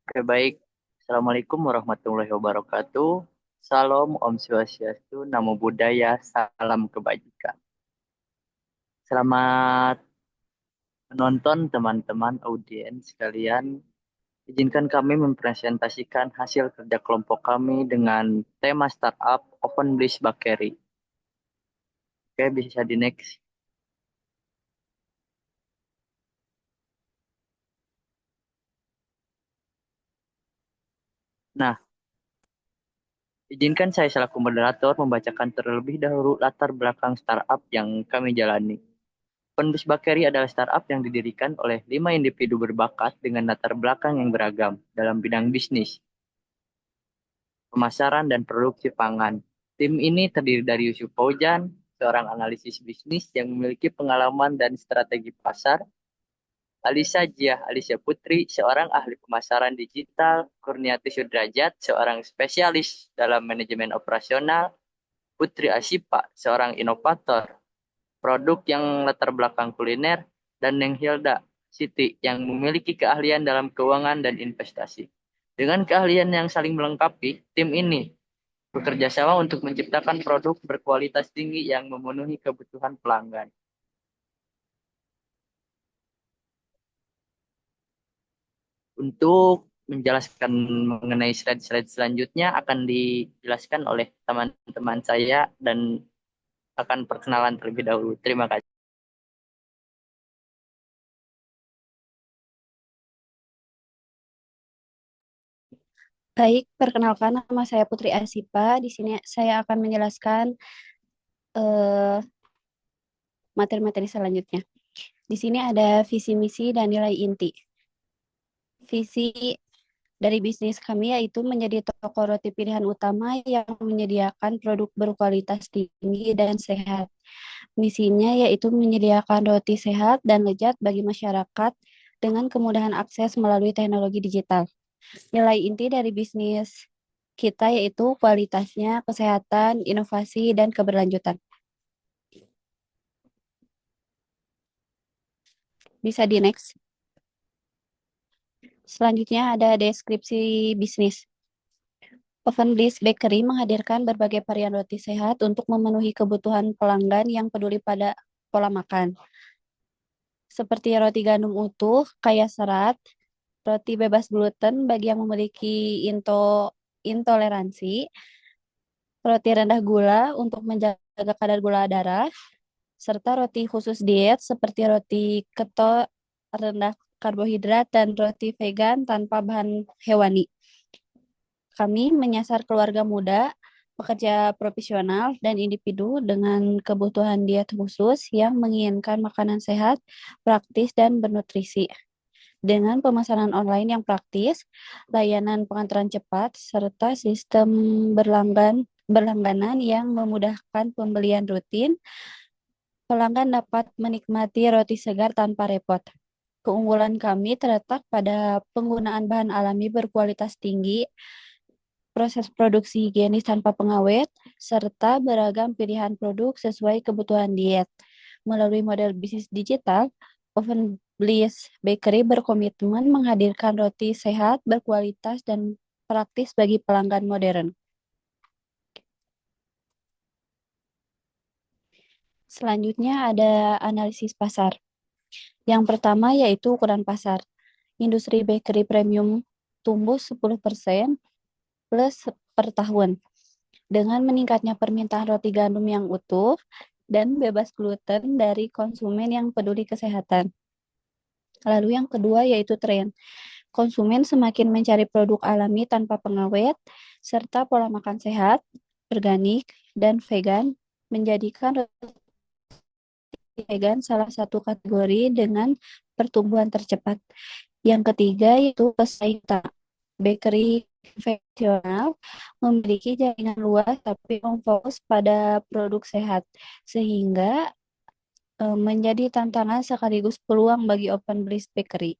Oke, baik. Assalamualaikum warahmatullahi wabarakatuh. Salam, Om Swastiastu, Namo Buddhaya, salam kebajikan. Selamat menonton teman-teman audiens sekalian. Izinkan kami mempresentasikan hasil kerja kelompok kami dengan tema startup Open Bliss Bakery. Oke, bisa di next. Nah, izinkan saya selaku moderator membacakan terlebih dahulu latar belakang startup yang kami jalani. Penbus Bakery adalah startup yang didirikan oleh 5 individu berbakat dengan latar belakang yang beragam dalam bidang bisnis, pemasaran, dan produksi pangan. Tim ini terdiri dari Yusuf Faujan, seorang analisis bisnis yang memiliki pengalaman dan strategi pasar, Alisa Jiah Alicia Putri, seorang ahli pemasaran digital, Kurniati Sudrajat, seorang spesialis dalam manajemen operasional, Putri Asipa, seorang inovator, produk yang latar belakang kuliner, dan Neng Hilda Siti yang memiliki keahlian dalam keuangan dan investasi. Dengan keahlian yang saling melengkapi, tim ini bekerja sama untuk menciptakan produk berkualitas tinggi yang memenuhi kebutuhan pelanggan. Untuk menjelaskan mengenai slide-slide selanjutnya akan dijelaskan oleh teman-teman saya dan akan perkenalan terlebih dahulu. Terima kasih. Baik, perkenalkan nama saya Putri Asipa. Di sini saya akan menjelaskan eh, materi-materi selanjutnya. Di sini ada visi misi dan nilai inti. Visi dari bisnis kami yaitu menjadi toko roti pilihan utama yang menyediakan produk berkualitas tinggi dan sehat. Misinya yaitu menyediakan roti sehat dan lezat bagi masyarakat dengan kemudahan akses melalui teknologi digital. Nilai inti dari bisnis kita yaitu kualitasnya, kesehatan, inovasi, dan keberlanjutan. Bisa di next. Selanjutnya ada deskripsi bisnis. Oven Bliss Bakery menghadirkan berbagai varian roti sehat untuk memenuhi kebutuhan pelanggan yang peduli pada pola makan. Seperti roti gandum utuh, kaya serat, roti bebas gluten bagi yang memiliki intoleransi, roti rendah gula untuk menjaga kadar gula darah, serta roti khusus diet seperti roti keto rendah karbohidrat dan roti vegan tanpa bahan hewani. Kami menyasar keluarga muda, pekerja profesional, dan individu dengan kebutuhan diet khusus yang menginginkan makanan sehat, praktis, dan bernutrisi. Dengan pemesanan online yang praktis, layanan pengantaran cepat, serta sistem berlangganan yang memudahkan pembelian rutin, pelanggan dapat menikmati roti segar tanpa repot. Keunggulan kami terletak pada penggunaan bahan alami berkualitas tinggi, proses produksi higienis tanpa pengawet, serta beragam pilihan produk sesuai kebutuhan diet. Melalui model bisnis digital, Oven Bliss Bakery berkomitmen menghadirkan roti sehat, berkualitas, dan praktis bagi pelanggan modern. Selanjutnya ada analisis pasar. Yang pertama yaitu ukuran pasar. Industri bakery premium tumbuh 10% plus per tahun. Dengan meningkatnya permintaan roti gandum yang utuh dan bebas gluten dari konsumen yang peduli kesehatan. Lalu yang kedua yaitu tren. Konsumen semakin mencari produk alami tanpa pengawet, serta pola makan sehat, organik, dan vegan menjadikan roti vegan salah satu kategori dengan pertumbuhan tercepat. Yang ketiga yaitu pesaing bakery konvensional memiliki jaringan luas tapi memfokus pada produk sehat, sehingga menjadi tantangan sekaligus peluang bagi Open Bliss Bakery.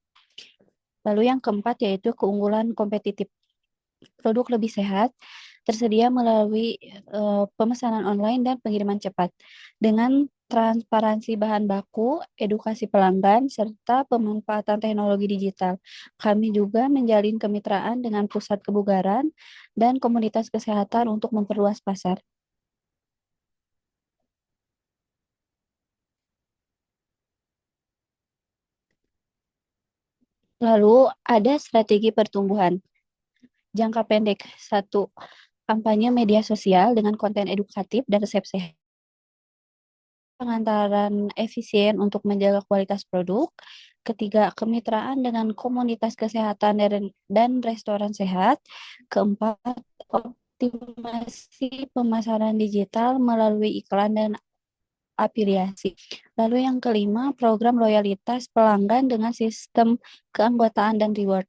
Lalu yang keempat yaitu keunggulan kompetitif. Produk lebih sehat, tersedia melalui pemesanan online dan pengiriman cepat dengan transparansi bahan baku, edukasi pelanggan, serta pemanfaatan teknologi digital. Kami juga menjalin kemitraan dengan pusat kebugaran dan komunitas kesehatan untuk memperluas pasar. Lalu ada strategi pertumbuhan. Jangka pendek, satu, kampanye media sosial dengan konten edukatif dan resep sehat. Pengantaran efisien untuk menjaga kualitas produk. Ketiga, kemitraan dengan komunitas kesehatan dan restoran sehat. Keempat, optimasi pemasaran digital melalui iklan dan afiliasi. Lalu yang kelima, program loyalitas pelanggan dengan sistem keanggotaan dan reward.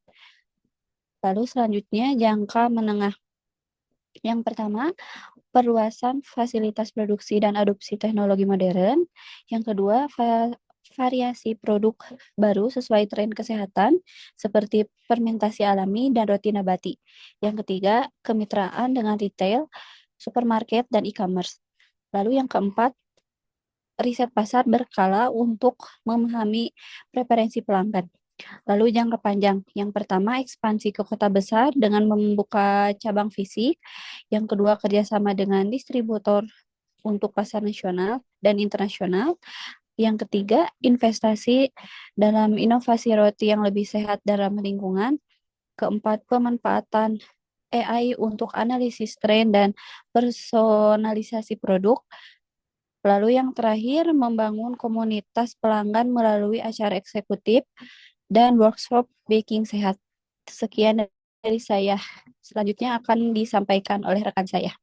Lalu selanjutnya, jangka menengah. Yang pertama, perluasan fasilitas produksi dan adopsi teknologi modern. Yang kedua, variasi produk baru sesuai tren kesehatan seperti fermentasi alami dan roti nabati. Yang ketiga, kemitraan dengan retail, supermarket, dan e-commerce. Lalu yang keempat, riset pasar berkala untuk memahami preferensi pelanggan. Lalu jangka panjang, yang pertama ekspansi ke kota besar dengan membuka cabang fisik, yang kedua kerjasama dengan distributor untuk pasar nasional dan internasional, yang ketiga investasi dalam inovasi roti yang lebih sehat dan ramah lingkungan, keempat pemanfaatan AI untuk analisis tren dan personalisasi produk, lalu yang terakhir membangun komunitas pelanggan melalui acara eksekutif dan workshop baking sehat. Sekian dari saya. Selanjutnya akan disampaikan oleh rekan saya.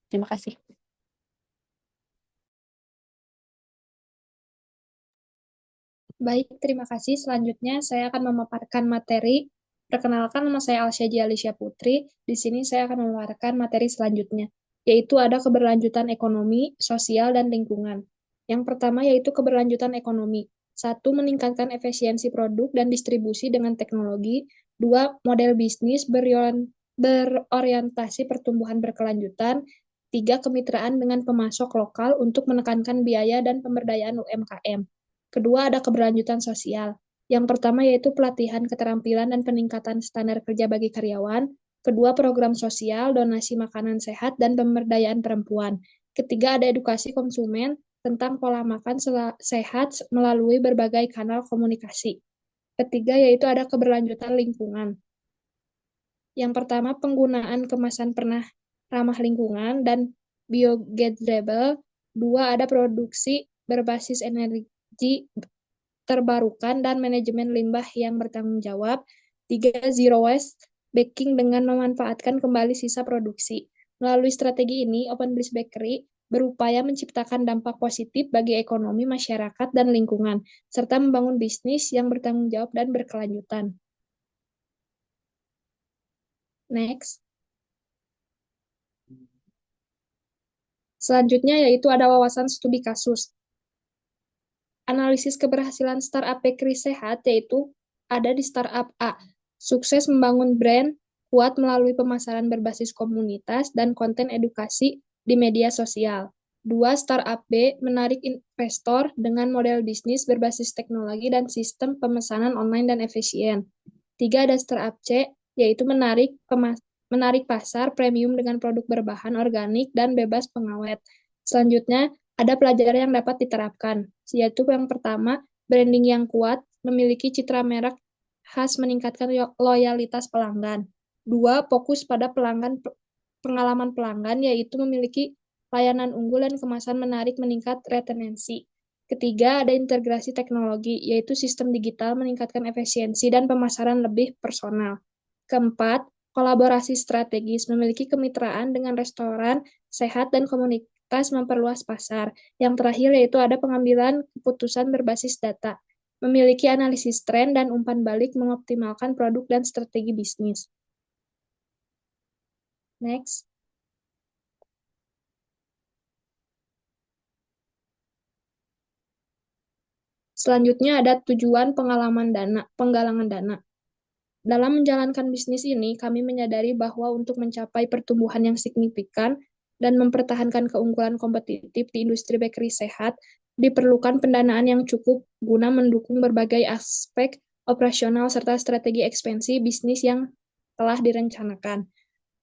Terima kasih. Baik, terima kasih. Selanjutnya saya akan memaparkan materi. Perkenalkan, nama saya Alsyaji Alicia Putri. Di sini saya akan memaparkan materi selanjutnya, yaitu ada keberlanjutan ekonomi, sosial, dan lingkungan. Yang pertama yaitu keberlanjutan ekonomi. Satu, meningkatkan efisiensi produk dan distribusi dengan teknologi. Dua, model bisnis berorientasi pertumbuhan berkelanjutan. Tiga, kemitraan dengan pemasok lokal untuk menekankan biaya dan pemberdayaan UMKM. Kedua, ada keberlanjutan sosial. Yang pertama yaitu pelatihan keterampilan dan peningkatan standar kerja bagi karyawan. Kedua, program sosial, donasi makanan sehat, dan pemberdayaan perempuan. Ketiga, ada edukasi konsumen tentang pola makan sehat melalui berbagai kanal komunikasi. Ketiga, yaitu ada keberlanjutan lingkungan. Yang pertama, penggunaan kemasan pernah ramah lingkungan dan biodegradable. Dua, ada produksi berbasis energi terbarukan dan manajemen limbah yang bertanggung jawab. Tiga, zero waste, baking dengan memanfaatkan kembali sisa produksi. Melalui strategi ini, Open Bliss Bakery berupaya menciptakan dampak positif bagi ekonomi masyarakat dan lingkungan, serta membangun bisnis yang bertanggung jawab dan berkelanjutan. Next. Selanjutnya yaitu ada wawasan studi kasus. Analisis keberhasilan startup bakery sehat yaitu ada di startup A. Sukses membangun brand kuat melalui pemasaran berbasis komunitas dan konten edukasi di media sosial. Dua, startup B menarik investor dengan model bisnis berbasis teknologi dan sistem pemesanan online dan efisien. Tiga, ada startup C, yaitu menarik pasar premium dengan produk berbahan organik dan bebas pengawet. Selanjutnya, ada pelajaran yang dapat diterapkan, yaitu yang pertama, branding yang kuat, memiliki citra merek khas meningkatkan loyalitas pelanggan. Dua, fokus pada pengalaman pelanggan, yaitu memiliki layanan unggul dan kemasan menarik meningkat retensi. Ketiga, ada integrasi teknologi, yaitu sistem digital meningkatkan efisiensi dan pemasaran lebih personal. Keempat, kolaborasi strategis, memiliki kemitraan dengan restoran, sehat, dan komunitas memperluas pasar. Yang terakhir yaitu ada pengambilan keputusan berbasis data, memiliki analisis tren dan umpan balik mengoptimalkan produk dan strategi bisnis. Next. Selanjutnya ada tujuan penggalangan dana. Dalam menjalankan bisnis ini, kami menyadari bahwa untuk mencapai pertumbuhan yang signifikan dan mempertahankan keunggulan kompetitif di industri bakery sehat, diperlukan pendanaan yang cukup guna mendukung berbagai aspek operasional serta strategi ekspansi bisnis yang telah direncanakan.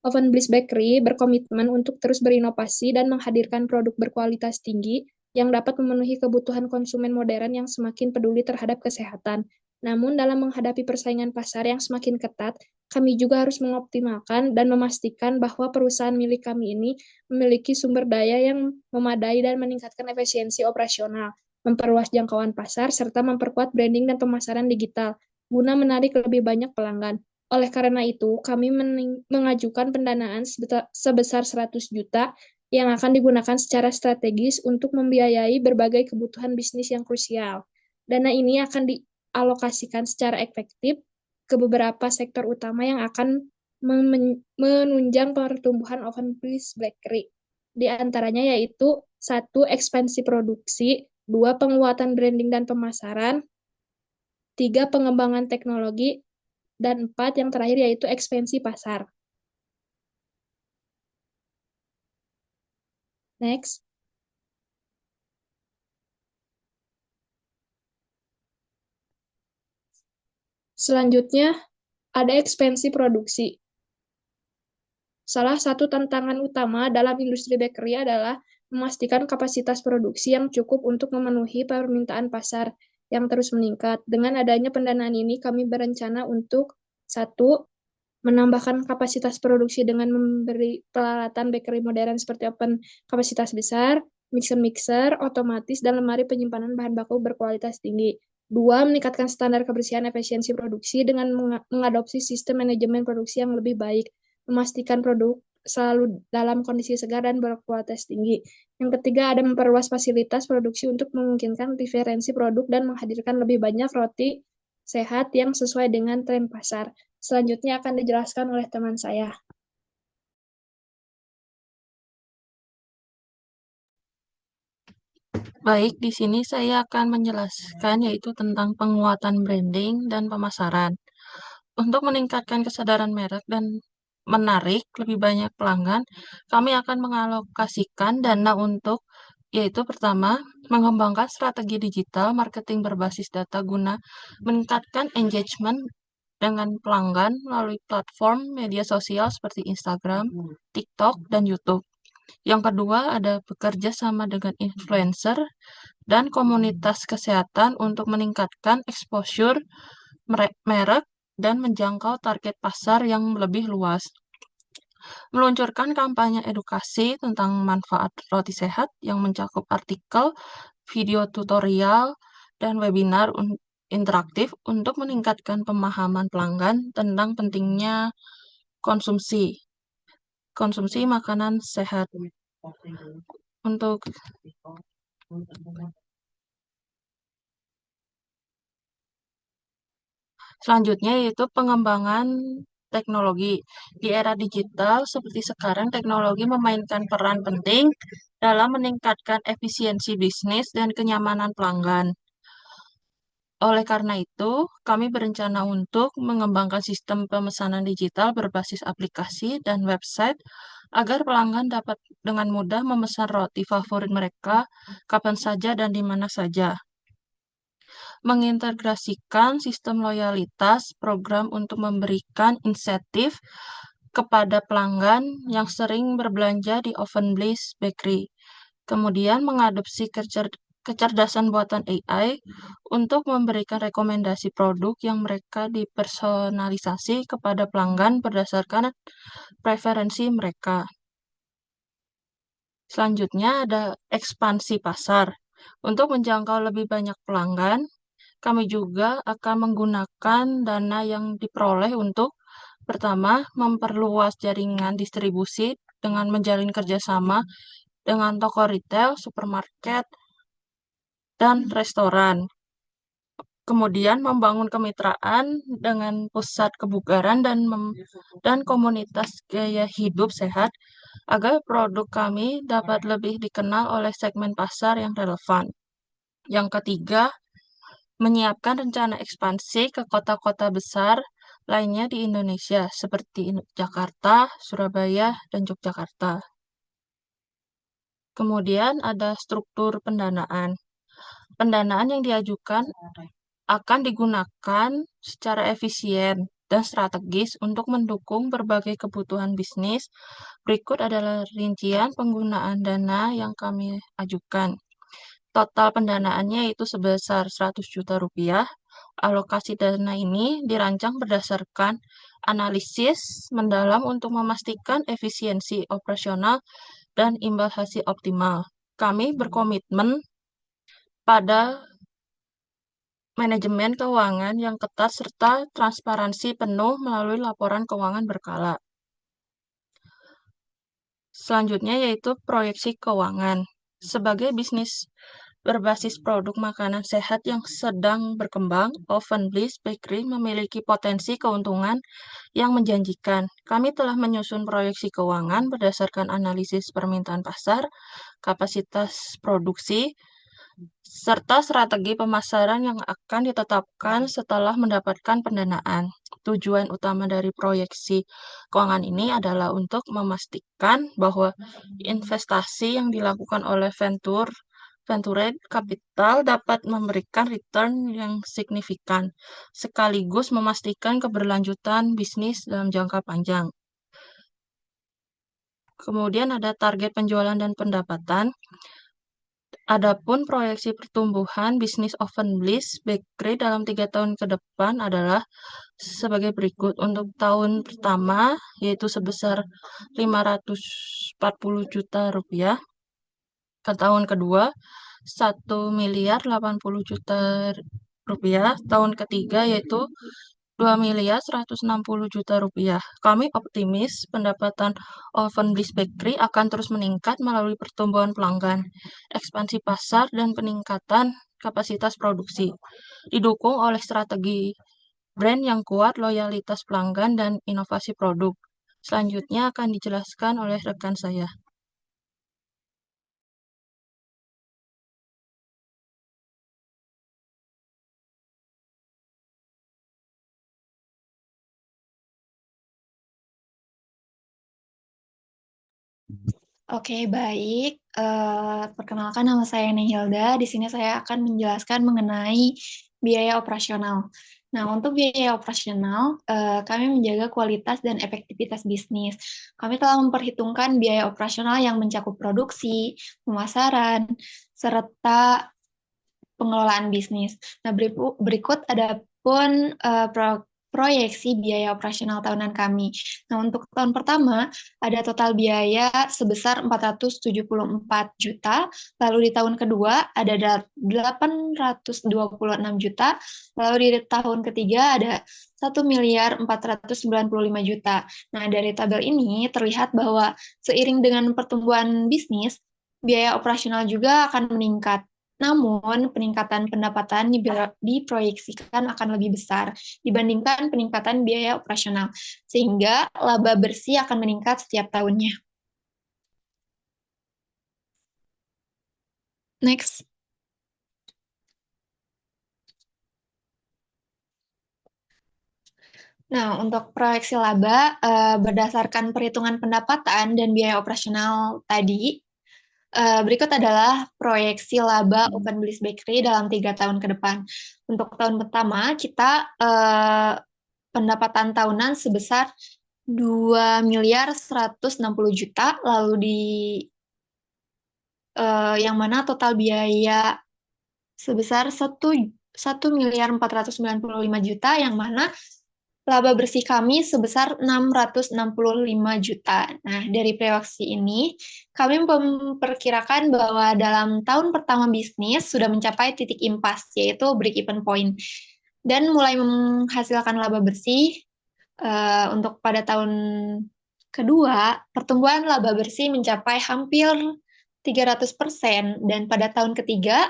Oven Bliss Bakery berkomitmen untuk terus berinovasi dan menghadirkan produk berkualitas tinggi yang dapat memenuhi kebutuhan konsumen modern yang semakin peduli terhadap kesehatan. Namun, dalam menghadapi persaingan pasar yang semakin ketat, kami juga harus mengoptimalkan dan memastikan bahwa perusahaan milik kami ini memiliki sumber daya yang memadai dan meningkatkan efisiensi operasional, memperluas jangkauan pasar, serta memperkuat branding dan pemasaran digital guna menarik lebih banyak pelanggan. Oleh karena itu, kami mengajukan pendanaan sebesar 100 juta yang akan digunakan secara strategis untuk membiayai berbagai kebutuhan bisnis yang krusial. Dana ini akan dialokasikan secara efektif ke beberapa sektor utama yang akan menunjang pertumbuhan Oven Bliss Bakery. Di antaranya yaitu 1. Ekspansi produksi, 2. Penguatan branding dan pemasaran, 3. Pengembangan teknologi, dan 4 yang terakhir yaitu ekspansi pasar. Next. Selanjutnya, ada ekspansi produksi. Salah satu tantangan utama dalam industri bakery adalah memastikan kapasitas produksi yang cukup untuk memenuhi permintaan pasar yang terus meningkat. Dengan adanya pendanaan ini, kami berencana untuk 1. Menambahkan kapasitas produksi dengan memberi peralatan bakery modern seperti oven kapasitas besar, mixer-mixer, otomatis, dan lemari penyimpanan bahan baku berkualitas tinggi. 2. Meningkatkan standar kebersihan efisiensi produksi dengan mengadopsi sistem manajemen produksi yang lebih baik, memastikan produk selalu dalam kondisi segar dan berkualitas tinggi. Yang ketiga, ada memperluas fasilitas produksi untuk memungkinkan diferensi produk dan menghadirkan lebih banyak roti sehat yang sesuai dengan tren pasar. Selanjutnya akan dijelaskan oleh teman saya. Baik, di sini saya akan menjelaskan yaitu tentang penguatan branding dan pemasaran. Untuk meningkatkan kesadaran merek dan menarik lebih banyak pelanggan, kami akan mengalokasikan dana untuk yaitu pertama, mengembangkan strategi digital marketing berbasis data guna meningkatkan engagement dengan pelanggan melalui platform media sosial seperti Instagram, TikTok, dan YouTube. Yang kedua, ada bekerja sama dengan influencer dan komunitas kesehatan untuk meningkatkan exposure merek dan menjangkau target pasar yang lebih luas. Meluncurkan kampanye edukasi tentang manfaat roti sehat yang mencakup artikel, video tutorial, dan webinar interaktif untuk meningkatkan pemahaman pelanggan tentang pentingnya konsumsi makanan sehat. Untuk selanjutnya yaitu pengembangan teknologi. Di era digital seperti sekarang, teknologi memainkan peran penting dalam meningkatkan efisiensi bisnis dan kenyamanan pelanggan. Oleh karena itu, kami berencana untuk mengembangkan sistem pemesanan digital berbasis aplikasi dan website agar pelanggan dapat dengan mudah memesan roti favorit mereka kapan saja dan di mana saja. Mengintegrasikan sistem loyalitas program untuk memberikan insentif kepada pelanggan yang sering berbelanja di Oven Bliss Bakery. Kemudian mengadopsi kecerdasan buatan AI untuk memberikan rekomendasi produk yang mereka dipersonalisasi kepada pelanggan berdasarkan preferensi mereka. Selanjutnya ada ekspansi pasar. Untuk menjangkau lebih banyak pelanggan, kami juga akan menggunakan dana yang diperoleh untuk pertama, memperluas jaringan distribusi dengan menjalin kerjasama dengan toko retail, supermarket, dan restoran. Kemudian membangun kemitraan dengan pusat kebugaran dan komunitas gaya hidup sehat agar produk kami dapat lebih dikenal oleh segmen pasar yang relevan. Yang ketiga, menyiapkan rencana ekspansi ke kota-kota besar lainnya di Indonesia, seperti Jakarta, Surabaya, dan Yogyakarta. Kemudian ada struktur pendanaan. Pendanaan yang diajukan akan digunakan secara efisien dan strategis untuk mendukung berbagai kebutuhan bisnis. Berikut adalah rincian penggunaan dana yang kami ajukan. Total pendanaannya itu sebesar 100 juta rupiah. Alokasi dana ini dirancang berdasarkan analisis mendalam untuk memastikan efisiensi operasional dan imbal hasil optimal. Kami berkomitmen pada manajemen keuangan yang ketat serta transparansi penuh melalui laporan keuangan berkala. Selanjutnya yaitu proyeksi keuangan. Sebagai bisnis berbasis produk makanan sehat yang sedang berkembang, Ovenbliss Bakery memiliki potensi keuntungan yang menjanjikan. Kami telah menyusun proyeksi keuangan berdasarkan analisis permintaan pasar, kapasitas produksi, serta strategi pemasaran yang akan ditetapkan setelah mendapatkan pendanaan. Tujuan utama dari proyeksi keuangan ini adalah untuk memastikan bahwa investasi yang dilakukan oleh Venture Capital dapat memberikan return yang signifikan, sekaligus memastikan keberlanjutan bisnis dalam jangka panjang. Kemudian ada target penjualan dan pendapatan. Adapun proyeksi pertumbuhan bisnis Ovenbliss Bakery dalam 3 tahun ke depan adalah sebagai berikut. Untuk tahun pertama, yaitu sebesar 540 juta rupiah. Ke tahun kedua, 1.080 miliar rupiah. Tahun ketiga, yaitu 2.160 miliar rupiah. Kami optimis pendapatan Ovenbliss Bakery akan terus meningkat melalui pertumbuhan pelanggan, ekspansi pasar, dan peningkatan kapasitas produksi, didukung oleh strategi brand yang kuat, loyalitas pelanggan, dan inovasi produk. Selanjutnya akan dijelaskan oleh rekan saya. Oke, baik. Perkenalkan nama saya Nihilda. Di sini saya akan menjelaskan mengenai biaya operasional. Nah, untuk biaya operasional, kami menjaga kualitas dan efektivitas bisnis. Kami telah memperhitungkan biaya operasional yang mencakup produksi, pemasaran, serta pengelolaan bisnis. Nah, berikut ada pun proyeksi biaya operasional tahunan kami. Nah, untuk tahun pertama ada total biaya sebesar 474 juta, lalu di tahun kedua ada 826 juta, lalu di tahun ketiga ada 1.495 juta. Nah, dari tabel ini terlihat bahwa seiring dengan pertumbuhan bisnis, biaya operasional juga akan meningkat. Namun, peningkatan pendapatan diproyeksikan akan lebih besar dibandingkan peningkatan biaya operasional, sehingga laba bersih akan meningkat setiap tahunnya. Next. Nah, untuk proyeksi laba, berdasarkan perhitungan pendapatan dan biaya operasional tadi, berikut adalah proyeksi laba Ovenbliss Bakery dalam 3 tahun ke depan. Untuk tahun pertama, kita pendapatan tahunan sebesar 2.160 juta, lalu di yang mana total biaya sebesar 1.495 juta, yang mana laba bersih kami sebesar 665 juta. Nah, dari proyeksi ini, kami memperkirakan bahwa dalam tahun pertama bisnis sudah mencapai titik impas, yaitu break-even point, dan mulai menghasilkan laba bersih. Untuk pada tahun kedua, pertumbuhan laba bersih mencapai hampir 300%, dan pada tahun ketiga,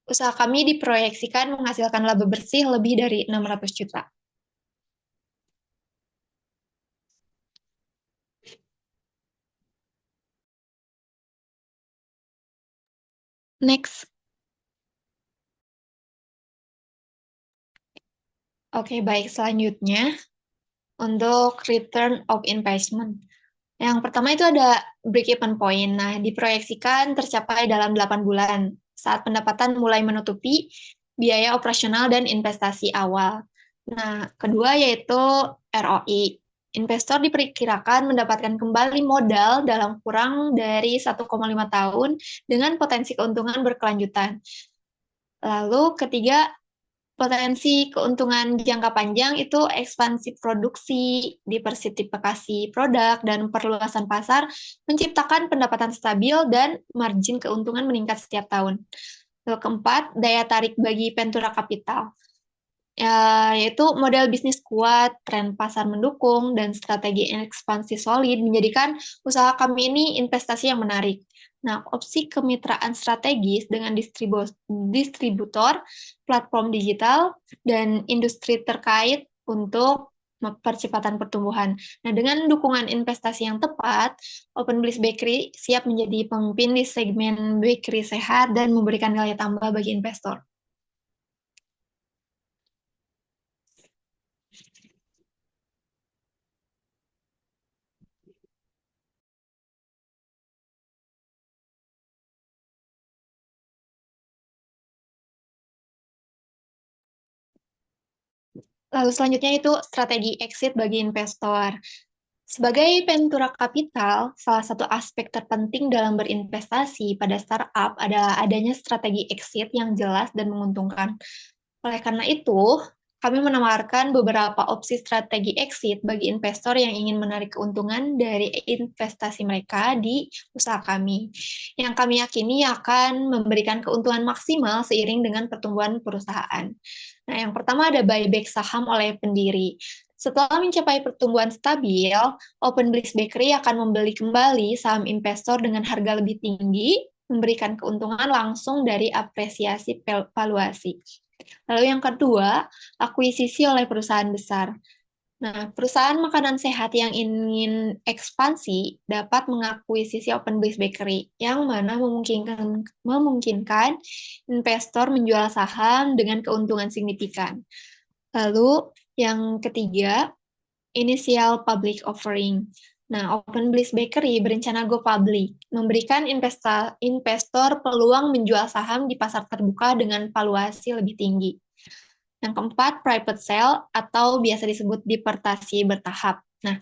usaha kami diproyeksikan menghasilkan laba bersih lebih dari 600 juta. Next. Oke, baik. Selanjutnya, untuk return of investment. Yang pertama itu ada break-even point. Nah, diproyeksikan tercapai dalam 8 bulan saat pendapatan mulai menutupi biaya operasional dan investasi awal. Nah, kedua yaitu ROI. Investor diperkirakan mendapatkan kembali modal dalam kurang dari 1,5 tahun dengan potensi keuntungan berkelanjutan. Lalu ketiga, potensi keuntungan jangka panjang itu ekspansi produksi, diversifikasi produk, dan perluasan pasar menciptakan pendapatan stabil dan margin keuntungan meningkat setiap tahun. Lalu keempat, daya tarik bagi ventura kapital. Yaitu model bisnis kuat, tren pasar mendukung, dan strategi ekspansi solid menjadikan usaha kami ini investasi yang menarik. Nah, opsi kemitraan strategis dengan distributor, platform digital, dan industri terkait untuk percepatan pertumbuhan. Nah, dengan dukungan investasi yang tepat, Open Bliss Bakery siap menjadi pemimpin di segmen bakery sehat dan memberikan nilai tambah bagi investor. Lalu selanjutnya itu strategi exit bagi investor. Sebagai ventura kapital, salah satu aspek terpenting dalam berinvestasi pada startup adalah adanya strategi exit yang jelas dan menguntungkan. Oleh karena itu, kami menawarkan beberapa opsi strategi exit bagi investor yang ingin menarik keuntungan dari investasi mereka di usaha kami, yang kami yakini akan memberikan keuntungan maksimal seiring dengan pertumbuhan perusahaan. Nah, yang pertama ada buyback saham oleh pendiri. Setelah mencapai pertumbuhan stabil, Open Bliss Bakery akan membeli kembali saham investor dengan harga lebih tinggi, memberikan keuntungan langsung dari apresiasi valuasi. Lalu yang kedua, akuisisi oleh perusahaan besar. Nah, perusahaan makanan sehat yang ingin ekspansi dapat mengakuisisi Open Bliss Bakery, yang mana memungkinkan investor menjual saham dengan keuntungan signifikan. Lalu yang ketiga, initial public offering. Nah, Open Bliss Bakery berencana go public, memberikan investor peluang menjual saham di pasar terbuka dengan valuasi lebih tinggi. Yang keempat, private sale atau biasa disebut dipertasi bertahap. Nah,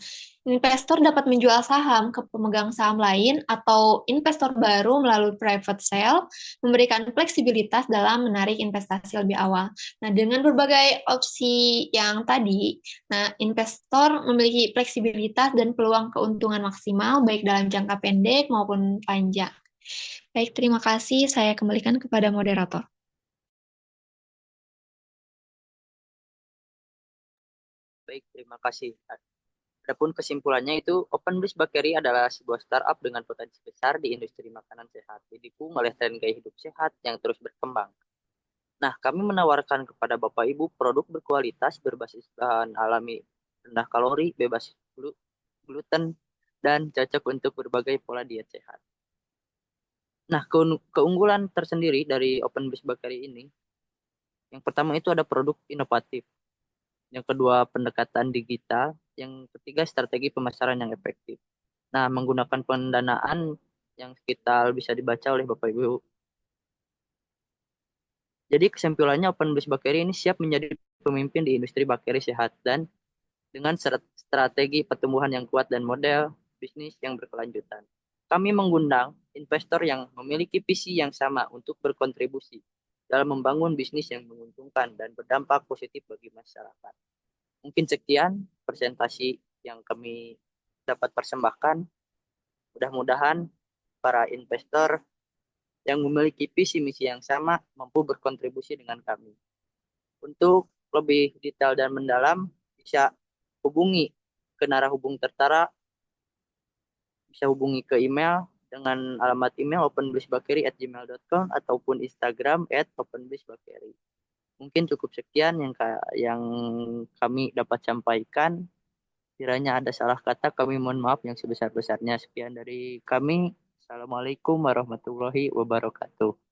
investor dapat menjual saham ke pemegang saham lain atau investor baru melalui private sale, memberikan fleksibilitas dalam menarik investasi lebih awal. Nah, dengan berbagai opsi yang tadi, nah investor memiliki fleksibilitas dan peluang keuntungan maksimal baik dalam jangka pendek maupun panjang. Baik, terima kasih. Saya kembalikan kepada moderator. Baik, terima kasih. Adapun kesimpulannya itu, Open Bliss Bakery adalah sebuah startup dengan potensi besar di industri makanan sehat, didukung oleh tren gaya hidup sehat yang terus berkembang. Nah, kami menawarkan kepada Bapak Ibu produk berkualitas berbasis bahan alami, rendah kalori, bebas gluten, dan cocok untuk berbagai pola diet sehat. Nah, keunggulan tersendiri dari Open Bliss Bakery ini, yang pertama itu ada produk inovatif. Yang kedua, pendekatan digital. Yang ketiga, strategi pemasaran yang efektif. Nah, menggunakan pendanaan yang sekitar bisa dibaca oleh Bapak Ibu. Jadi kesimpulannya Open Bliss Bakery ini siap menjadi pemimpin di industri bakeri sehat dan dengan strategi pertumbuhan yang kuat dan model bisnis yang berkelanjutan. Kami mengundang investor yang memiliki visi yang sama untuk berkontribusi dalam membangun bisnis yang menguntungkan dan berdampak positif bagi masyarakat. Mungkin sekian presentasi yang kami dapat persembahkan. Mudah-mudahan para investor yang memiliki visi misi yang sama mampu berkontribusi dengan kami. Untuk lebih detail dan mendalam, bisa hubungi ke narahubung tertera, bisa hubungi ke email dengan alamat email openblissbakery@gmail.com ataupun Instagram @openblissbakery. Mungkin cukup sekian yang kami dapat sampaikan. Kiranya ada salah kata, kami mohon maaf yang sebesar-besarnya. Sekian dari kami. Assalamualaikum warahmatullahi wabarakatuh.